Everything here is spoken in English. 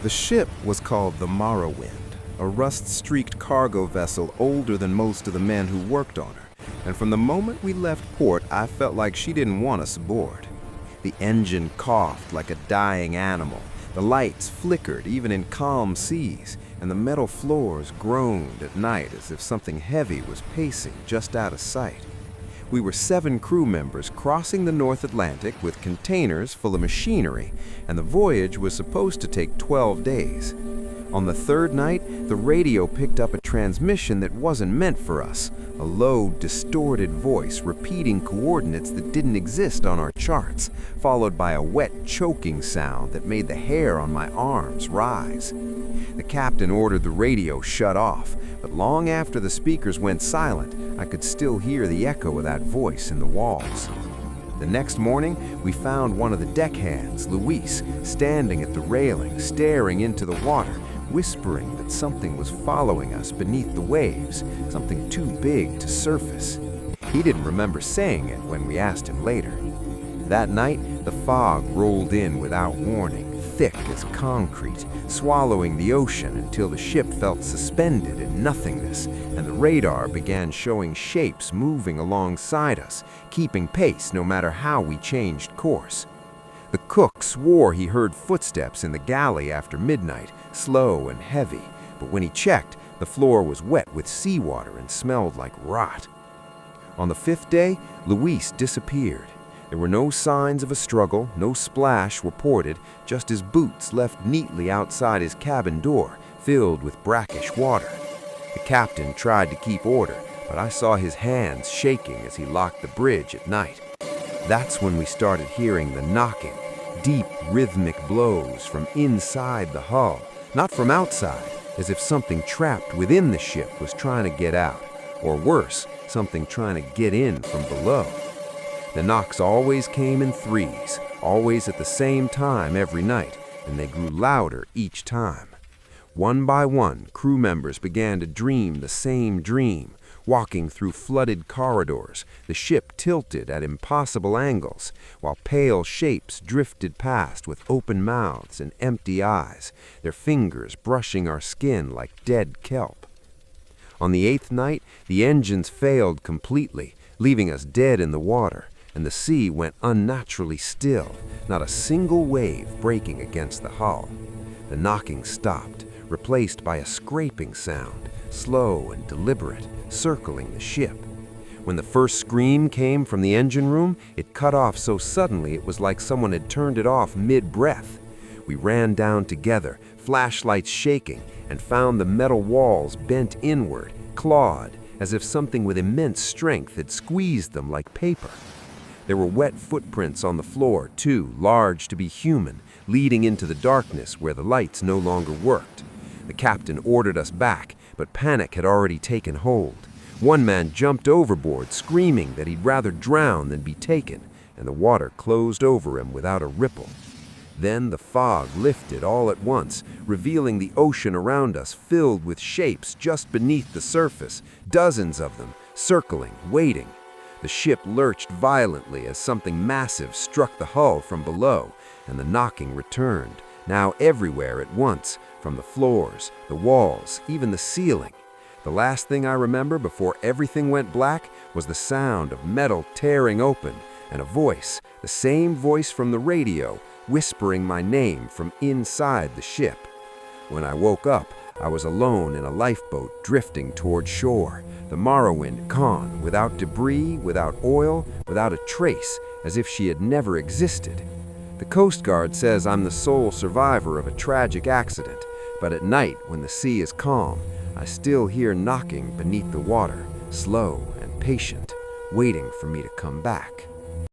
The ship was called the Morrowind, a rust-streaked cargo vessel older than most of the men who worked on her, and from the moment we left port, I felt like she didn't want us aboard. The engine coughed like a dying animal, the lights flickered even in calm seas, and the metal floors groaned at night as if something heavy was pacing just out of sight. We were 7 crew members crossing the North Atlantic with containers full of machinery, and the voyage was supposed to take 12 days. On the 3rd night, the radio picked up a transmission that wasn't meant for us, a low, distorted voice repeating coordinates that didn't exist on our charts, followed by a wet, choking sound that made the hair on my arms rise. The captain ordered the radio shut off, but long after the speakers went silent, I could still hear the echo of that voice in the walls. The next morning, we found one of the deckhands, Luis, standing at the railing, staring into the water, whispering that something was following us beneath the waves, something too big to surface. He didn't remember saying it when we asked him later. That night, the fog rolled in without warning, thick as concrete, swallowing the ocean until the ship felt suspended in nothingness, and the radar began showing shapes moving alongside us, keeping pace no matter how we changed course. The cook swore he heard footsteps in the galley after midnight, slow and heavy, but when he checked, the floor was wet with seawater and smelled like rot. On the 5th day, Luis disappeared. There were no signs of a struggle, no splash reported, just his boots left neatly outside his cabin door, filled with brackish water. The captain tried to keep order, but I saw his hands shaking as he locked the bridge at night. That's when we started hearing the knocking, deep rhythmic blows from inside the hull, not from outside, as if something trapped within the ship was trying to get out, or worse, something trying to get in from below. The knocks always came in threes, always at the same time every night, and they grew louder each time. One by one, crew members began to dream the same dream, walking through flooded corridors, the ship tilted at impossible angles, while pale shapes drifted past with open mouths and empty eyes, their fingers brushing our skin like dead kelp. On the 8th night, the engines failed completely, leaving us dead in the water, and the sea went unnaturally still, not a single wave breaking against the hull. The knocking stopped, replaced by a scraping sound, slow and deliberate, circling the ship. When the first scream came from the engine room, it cut off so suddenly it was like someone had turned it off mid-breath. We ran down together, flashlights shaking, and found the metal walls bent inward, clawed, as if something with immense strength had squeezed them like paper. There were wet footprints on the floor, too, large to be human, leading into the darkness where the lights no longer worked. The captain ordered us back, but panic had already taken hold. One man jumped overboard, screaming that he'd rather drown than be taken, and the water closed over him without a ripple. Then the fog lifted all at once, revealing the ocean around us filled with shapes just beneath the surface, dozens of them, circling, waiting. The ship lurched violently as something massive struck the hull from below, and the knocking returned, now everywhere at once, from the floors, the walls, even the ceiling. The last thing I remember before everything went black was the sound of metal tearing open, and a voice, the same voice from the radio, whispering my name from inside the ship. When I woke up, I was alone in a lifeboat drifting toward shore, the Morrowind gone, without debris, without oil, without a trace, as if she had never existed. The Coast Guard says I'm the sole survivor of a tragic accident, but at night, when the sea is calm, I still hear knocking beneath the water, slow and patient, waiting for me to come back.